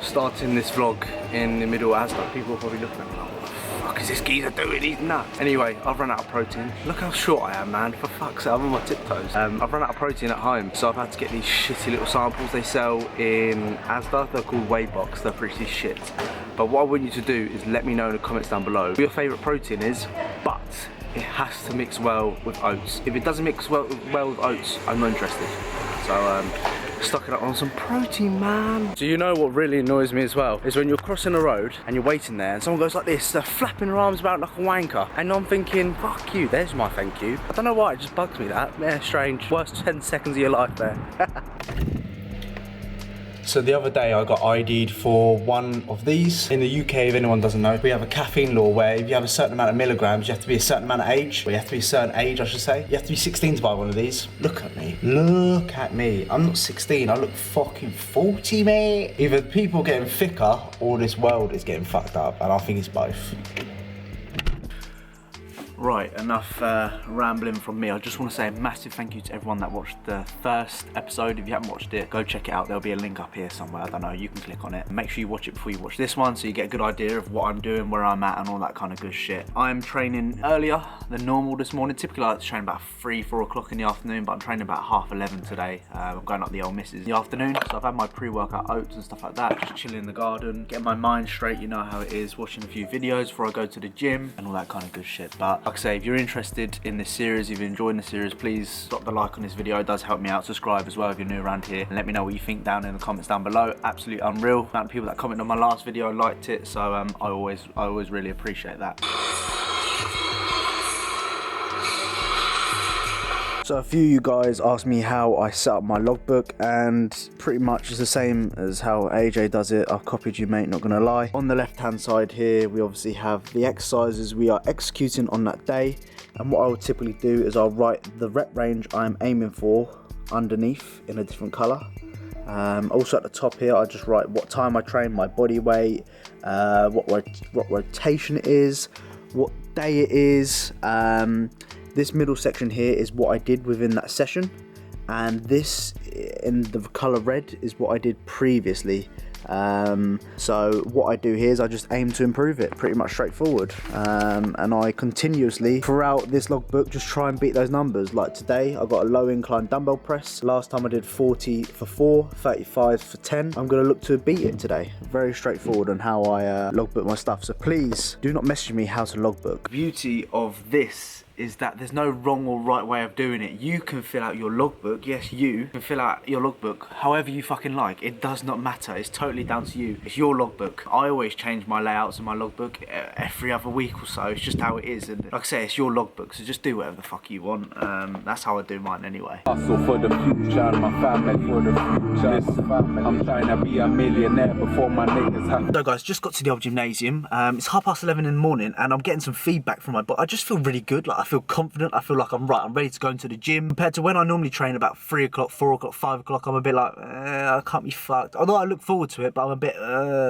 starting this vlog in the middle of Asda. People are probably looking at me like, what the fuck is this geezer doing? He's nuts. Anyway, I've run out of protein. Look how short I am, man. For fuck's sake, I'm on my tiptoes. I've run out of protein at home, so I've had to get these shitty little samples they sell in Asda. They're called Whey Box. They're pretty shit. But what I want you to do is let me know in the comments down below what your favourite protein is, but it has to mix well with oats. If it doesn't mix well with oats, I'm not interested. So stocking up on some protein, man. Do you know what really annoys me as well? Is when you're crossing a road and you're waiting there and someone goes like this, they're flapping their arms about like a wanker. And I'm thinking, fuck you, there's my thank you. I don't know why, it just bugs me that. Yeah, strange. Worst 10 seconds of your life there. So the other day I got ID'd for one of these. In the UK, if anyone doesn't know, we have a caffeine law where if you have a certain amount of milligrams, you have to be a certain amount of age. Or you have to be a certain age, I should say. You have to be 16 to buy one of these. Look at me. Look at me. I'm not 16, I look fucking 40, mate. Either people are getting thicker or this world is getting fucked up, and I think it's both. Right, enough rambling from me. I just want to say a massive thank you to everyone that watched the first episode. If you haven't watched it, go check it out. There'll be a link up here somewhere. I don't know, you can click on it. Make sure you watch it before you watch this one so you get a good idea of what I'm doing, where I'm at and all that kind of good shit. I'm training earlier than normal this morning. Typically I like to train about 3-4 o'clock in the afternoon, but I'm training about 11:30 today. I'm going up the old missus in the afternoon. So I've had my pre-workout oats and stuff like that, just chilling in the garden, getting my mind straight, you know how it is, watching a few videos before I go to the gym and all that kind of good shit. But like I say, if you're interested in this series, if you're enjoying the series, please drop the like on this video. It does help me out. Subscribe as well if you're new around here, and let me know what you think down in the comments down below. Absolutely unreal amount of people that commented on my last video and liked it, so I always really appreciate that. So a few of you guys asked me how I set up my logbook, and pretty much it's the same as how AJ does it. I've copied you, mate, not gonna lie. On the left hand side here, we obviously have the exercises we are executing on that day, and what I would typically do is I'll write the rep range I'm aiming for underneath in a different colour. Also at the top here, I just write what time I train, my body weight, what rotation it is, what day it is. This middle section here is what I did within that session, and this in the colour red is what I did previously. So what I do here is I just aim to improve it, pretty much straightforward, and I continuously throughout this logbook just try and beat those numbers. Like today I got a low incline dumbbell press. Last time I did 40 for 4, 35 for 10. I'm going to look to beat it today. Very straightforward on how I logbook my stuff, so please do not message me how to logbook. The beauty of this is that there's no wrong or right way of doing it. You can fill out your logbook. Yes, you can fill out your logbook however you fucking like. It does not matter. It's totally down to you. It's your logbook. I always change my layouts of my logbook every other week or so. It's just how it is. And like I say, it's your logbook, so just do whatever the fuck you want. That's how I do mine anyway. Hustle for the future, my family for the future. I'm trying to be a millionaire before my niggas have. So guys, just got to the old gymnasium. It's 11:30 in the morning, and I'm getting some feedback from my body. I just feel really good. Like I feel confident. I feel like I'm ready to go into the gym. Compared to when I normally train about 3 o'clock, 4 o'clock, 5 o'clock, I'm a bit like, I can't be fucked. Although I look forward to it, but I'm a bit,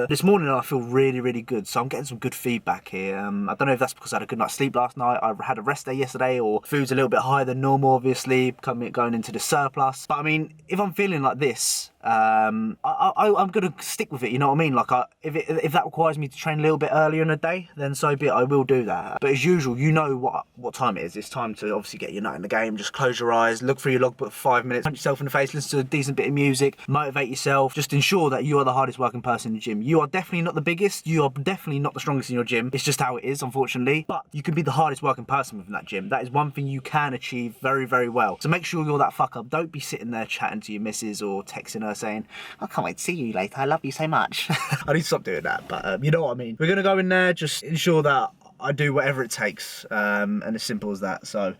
This morning I feel really, really good. So I'm getting some good feedback here. I don't know if that's because I had a good night's sleep last night. I had a rest day yesterday, or food's a little bit higher than normal, obviously, going into the surplus. But I mean, if I'm feeling like this, I'm gonna stick with it, you know what I mean? Like if that requires me to train a little bit earlier in the day, then so be it, I will do that. But as usual, you know what time it is. It's time to obviously get your nut in the game. Just close your eyes, look through your logbook for 5 minutes, punch yourself in the face, listen to a decent bit of music, motivate yourself. Just ensure that you are the hardest working person in the gym. You are definitely not the biggest, you are definitely not the strongest in your gym. It's just how it is, unfortunately. But you can be the hardest working person within that gym. That is one thing you can achieve very, very well. So make sure you're that fuck up. Don't be sitting there chatting to your missus or texting her saying, I can't wait to see you later, I love you so much. I need to stop doing that, but you know what I mean. We're gonna go in there, just ensure that I do whatever it takes, and as simple as that, so.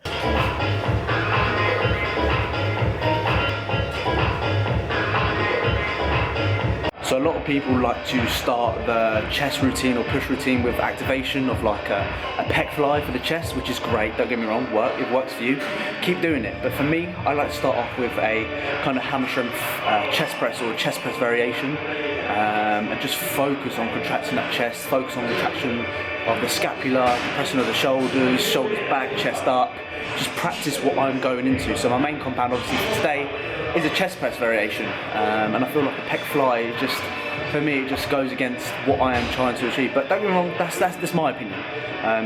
So a lot of people like to start the chest routine or push routine with activation of like a pec fly for the chest, which is great, don't get me wrong, it works for you, keep doing it. But for me, I like to start off with a kind of hammer strength chest press or a chest press variation, and just focus on contracting that chest, focus on contraction of the scapula, compression of the shoulders, shoulders back, chest up. Just practice what I'm going into. So my main compound obviously for today is a chest press variation, and I feel like a pec fly is just for me it just goes against what I am trying to achieve. But don't get me wrong, that's my opinion.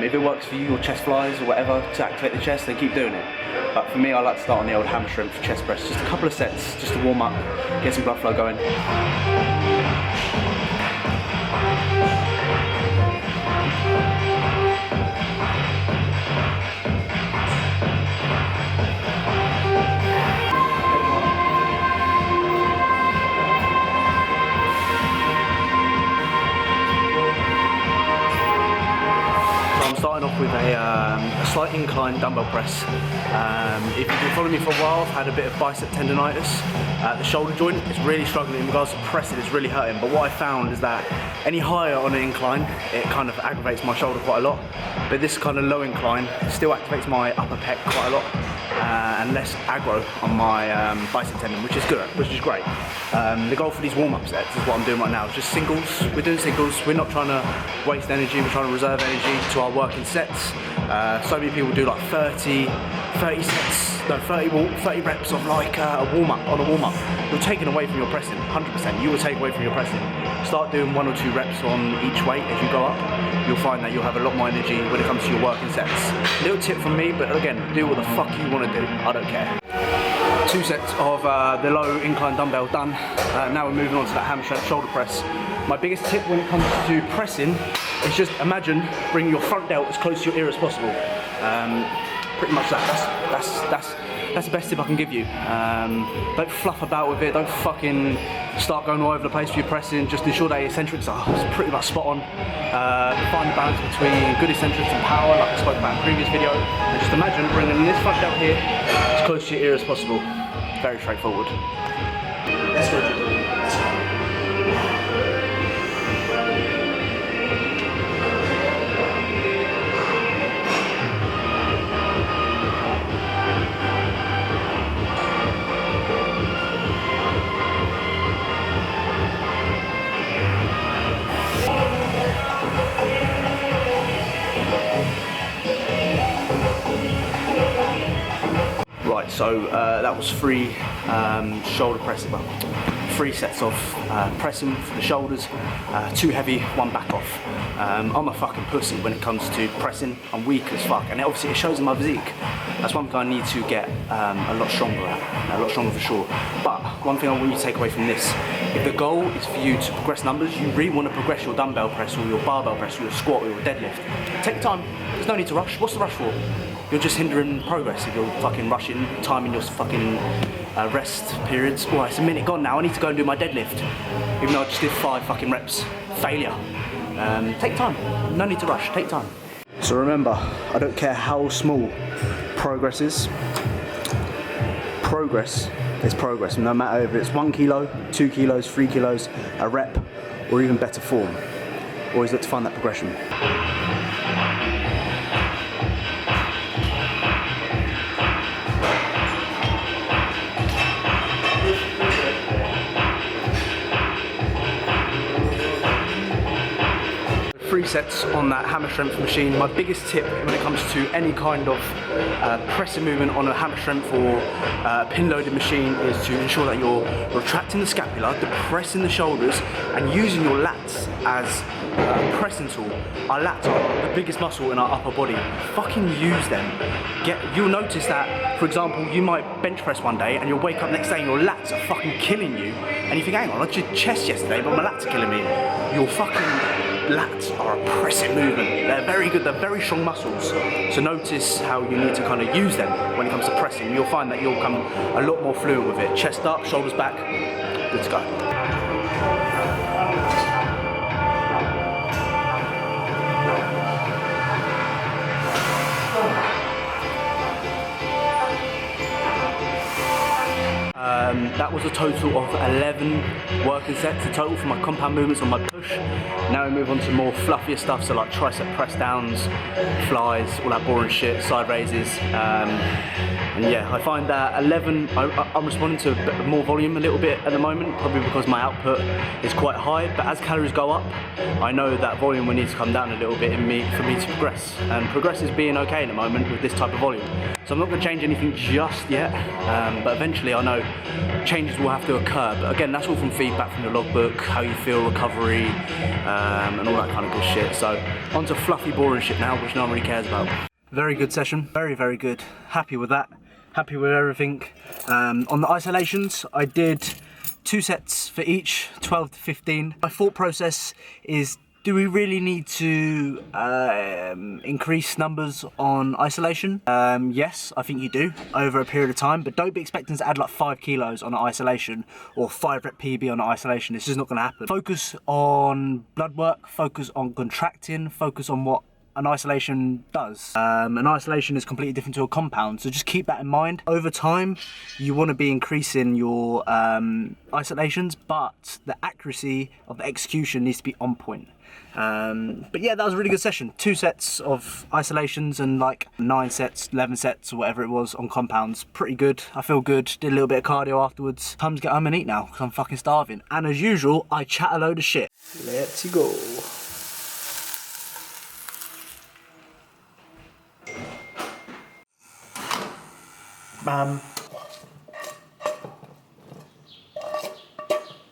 If it works for you, or chest flies or whatever, to activate the chest, then keep doing it. But for me, I like to start on the old hammer strength chest press. Just a couple of sets, just to warm up, get some blood flow going. Starting off with a slight incline dumbbell press. If you've been following me for a while, I've had a bit of bicep tendonitis. The shoulder joint is really struggling in regards to pressing, it's really hurting. But what I found is that any higher on an incline, it kind of aggravates my shoulder quite a lot. But this kind of low incline still activates my upper pec quite a lot. And less aggro on my bicep tendon, which is good, which is great. The goal for these warm-up sets is what I'm doing right now. It's just singles. We're doing singles. We're not trying to waste energy. We're trying to reserve energy to our working sets. So many people do like 30 sets, no, 30 reps of like a warm-up on a warm-up. You're taking away from your pressing, 100%. You will take away from your pressing. Start doing 1 or 2 reps on each weight as you go up. You'll find that you'll have a lot more energy when it comes to your working sets. Little tip from me, but again, do what the fuck you want to do. I don't care. 2 sets of the low incline dumbbell done. Now we're moving on to that hammer strength shoulder press. My biggest tip when it comes to pressing is just imagine bringing your front delt as close to your ear as possible. Pretty much that's the best tip I can give you. Don't fluff about with it. Don't fucking start going all over the place with your pressing. Just ensure that your eccentrics are pretty much spot on. Find the balance between good eccentrics and power, like I spoke about in the previous video. And just imagine bringing this front delt here as close to your ear as possible. Very straightforward. Let's go. Let's go. Right, so that was 3 shoulder presses, well, 3 sets of pressing for the shoulders, 2 heavy, 1 back off. I'm a fucking pussy when it comes to pressing. I'm weak as fuck, and obviously it shows in my physique. That's one thing I need to get a lot stronger at, a lot stronger for sure. But one thing I want you to take away from this, if the goal is for you to progress numbers, you really want to progress your dumbbell press or your barbell press or your squat or your deadlift, take time. There's no need to rush. What's the rush for? You're just hindering progress if you're fucking rushing, timing your fucking rest periods. Oh, it's a minute gone now, I need to go and do my deadlift. Even though I just did 5 fucking reps. Failure. Take time. No need to rush, take time. So remember, I don't care how small progress is. Progress is progress, no matter if it's 1 kilo, 2 kilos, 3 kilos, a rep, or even better form. Always look to find that progression. Three sets on that hammer strength machine. My biggest tip when it comes to any kind of pressing movement on a hammer strength or pin loaded machine is to ensure that you're retracting the scapula, depressing the shoulders, and using your lats as a pressing tool. Our lats are the biggest muscle in our upper body. Fucking use them. You'll notice that, for example, you might bench press one day and you'll wake up next day and your lats are fucking killing you, and you think, hang on, I did chest yesterday but my lats are killing me. Your fucking lats are a pressing movement. They're very good, they're very strong muscles. So notice how you need to kind of use them when it comes to pressing. You'll find that you'll come a lot more fluent with it. Chest up, shoulders back, good to go. That was a total of 11 working sets, the total for my compound movements on my push. Now we move on to more fluffier stuff, so like tricep press downs, flies, all that boring shit, side raises. And yeah, I find that 11, I'm responding to a bit more volume a little bit at the moment, probably because my output is quite high, but as calories go up, I know that volume will need to come down a little bit for me to progress. And progress is being okay at the moment with this type of volume. So I'm not going to change anything just yet, but eventually I know changes will have to occur. But again, that's all from feedback from the logbook, how you feel, recovery, and all that kind of good shit. So on to fluffy, boring shit now, which no one really cares about. Very good session, very, very good. Happy with that. Happy with everything. On the isolations, I did 2 sets for each, 12 to 15. My thought process is, do we really need to increase numbers on isolation? Yes, I think you do over a period of time, but don't be expecting to add like 5 kilos on an isolation or 5 rep PB on an isolation. It's just not gonna happen. Focus on blood work, focus on contracting, focus on what an isolation does. An isolation is completely different to a compound, so just keep that in mind. Over time, you want to be increasing your isolations, but the accuracy of the execution needs to be on point. But yeah, that was a really good session. 2 sets of isolations and like 9 sets, 11 sets or whatever it was on compounds. Pretty good. I feel good. Did a little bit of cardio afterwards. Time to get home and eat now because I'm fucking starving. And as usual, I chat a load of shit. Let's go.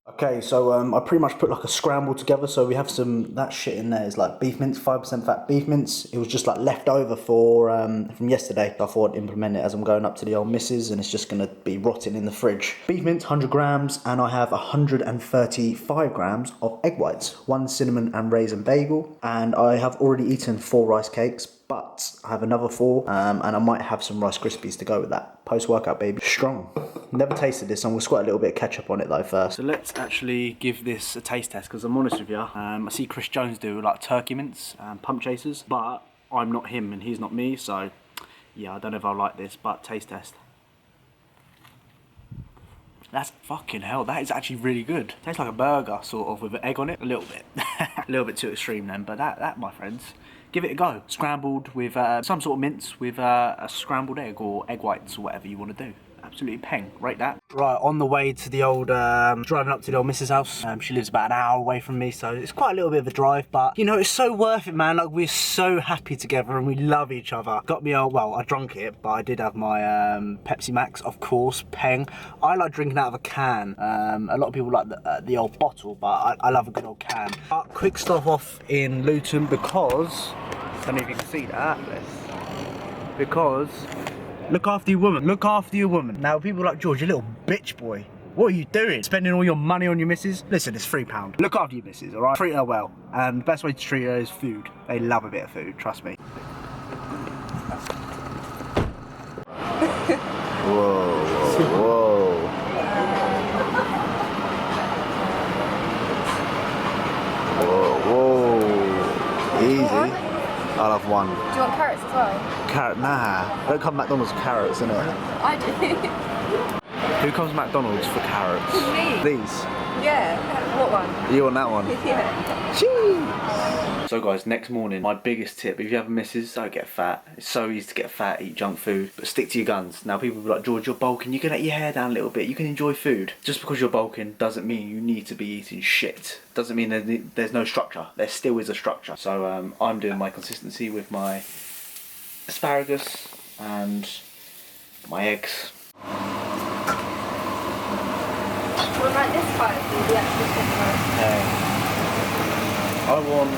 Okay, so I pretty much put like a scramble together. So we have that shit in there. It's like beef mince, 5% fat beef mince. It was just like left over from yesterday. I thought I'd implement it as I'm going up to the old missus, and it's just gonna be rotting in the fridge. Beef mince, 100 grams, and I have 135 grams of egg whites, 1 cinnamon and raisin bagel, and I have already eaten 4 rice cakes. But I have another 4, and I might have some Rice Krispies to go with that. Post-workout, baby. Strong. Never tasted this, and we'll squirt a little bit of ketchup on it though first. So let's actually give this a taste test, because I'm honest with you, I see Chris Jones do like turkey mince and pump chasers, but I'm not him and he's not me, so yeah, I don't know if I'll like this, but taste test. That's fucking hell, that is actually really good. Tastes like a burger, sort of, with an egg on it. A little bit. A little bit too extreme then, but that, my friends, give it a go. Scrambled with some sort of mince with a scrambled egg or egg whites or whatever you want to do. Absolutely peng, rate that. Right, on the way to the old, driving up to the old missus house. She lives about an hour away from me, so it's quite a little bit of a drive, but you know, it's so worth it, man. Like, we're so happy together and we love each other. Got me well, I drunk it, but I did have my Pepsi Max, of course, peng. I like drinking out of a can. A lot of people like the old bottle, but I love a good old can. Quick stop off in Luton because, I don't know if you can see that, because look after your woman. Look after your woman. Now, people like, George, you little bitch boy. What are you doing? Spending all your money on your missus? Listen, it's £3. Look after your missus, alright? Treat her well. And the best way to treat her is food. They love a bit of food, trust me. Whoa, whoa, whoa. Whoa, whoa. Easy. I'll have 1. Do you want carrots as well? Carrot? Nah. Don't come McDonald's for carrots, innit? I do. Who comes McDonald's for carrots? Me. These? Yeah. What one? You want that one? Yeah. Cheese! So guys, next morning, my biggest tip, if you have a missus, don't get fat. It's so easy to get fat, eat junk food, but stick to your guns. Now people will be like, George, you're bulking, you can let your hair down a little bit, you can enjoy food. Just because you're bulking doesn't mean you need to be eating shit. Doesn't mean there's no structure. There still is a structure. So I'm doing my consistency with my asparagus and my eggs. What about this part of the actual I want...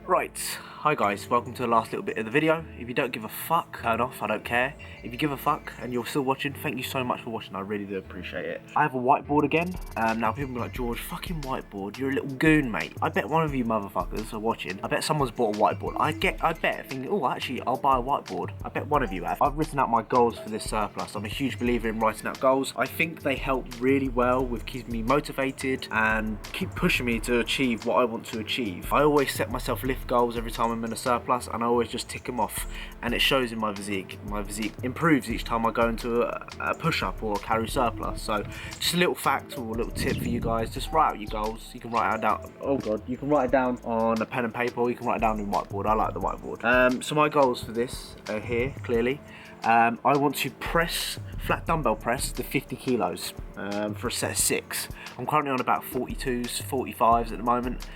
Right, hi guys, welcome to the last little bit of the video. If you don't give a fuck, turn off, I don't care. If you give a fuck and you're still watching, thank you so much for watching, I really do appreciate it. I have a whiteboard again. Now people be like, George, fucking whiteboard, you're a little goon, mate. I bet one of you motherfuckers are watching. I bet someone's bought a whiteboard. I bet, thinking, oh, actually, I'll buy a whiteboard. I bet one of you have. I've written out my goals for this surplus. I'm a huge believer in writing out goals. I think they help really well with keeping me motivated and keep pushing me to achieve what I want to achieve. I always set myself lift goals every time I'm in a surplus, and I always just tick them off, and it shows in my physique. My physique improves each time I go into a push-up or a calorie surplus. So just a little fact or a little tip for you guys, just write out your goals. You can write it down, oh god, you can write it down on a pen and paper, or you can write it down on whiteboard. I like the whiteboard. So my goals for this are here, clearly. I want to flat dumbbell press the 50 kilos for a set of 6. I'm currently on about 42s, 45s at the moment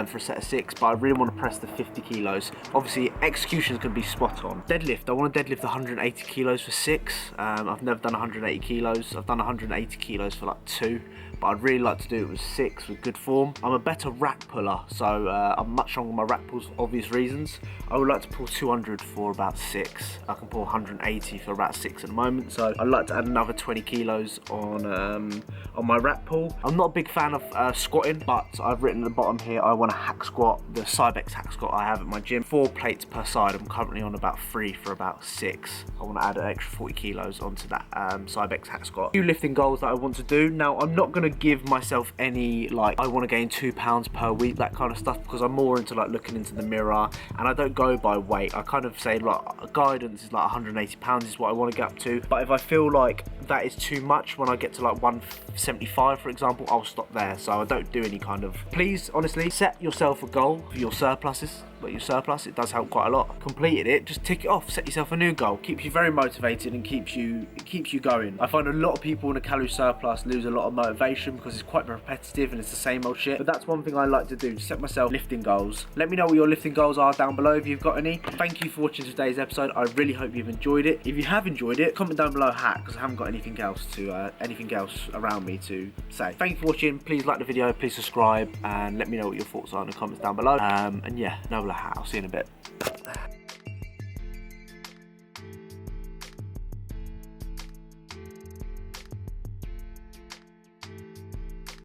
for a set of 6, but I really want to press the 50 kilos. Obviously, execution is going to be spot on. Deadlift, I want to deadlift 180 kilos for 6. I've never done 180 kilos. I've done 180 kilos for like 2, but I'd really like to do it with 6 with good form. I'm a better rack puller, so I'm much stronger on my rack pulls for obvious reasons. I would like to pull 200 for about 6. I can pull 180 for about 6 at the moment, so I'd like to add another 20 kilos on my rack pull. I'm not a big fan of squatting, but I've written at the bottom here I want to hack squat the Cybex hack squat I have at my gym. 4 plates per side. I'm currently on about 3 for about 6. I want to add an extra 40 kilos onto that Cybex hack squat. A few lifting goals that I want to do. Now, I'm not going to give myself any, like, I want to gain 2 pounds per week, that kind of stuff, because I'm more into like looking into the mirror, and I don't go by weight. I kind of say like guidance is like 180 pounds is what I want to get up to, but if I feel like that is too much when I get to like 175 for example, I'll stop there. So I don't do any kind of, please honestly set yourself a goal for your surpluses. But your surplus, it does help quite a lot. Completed it, just tick it off, set yourself a new goal. Keeps you very motivated and keeps you going. I find a lot of people in a calorie surplus lose a lot of motivation because it's quite repetitive and it's the same old shit. But that's one thing I like to do, set myself lifting goals. Let me know what your lifting goals are down below if you've got any. Thank you for watching today's episode. I really hope you've enjoyed it. If you have enjoyed it, comment down below hat, because I haven't got anything else around me to say. Thank you for watching. Please like the video, please subscribe, and let me know what your thoughts are in the comments down below. And yeah, no hat. I'll see you in a bit.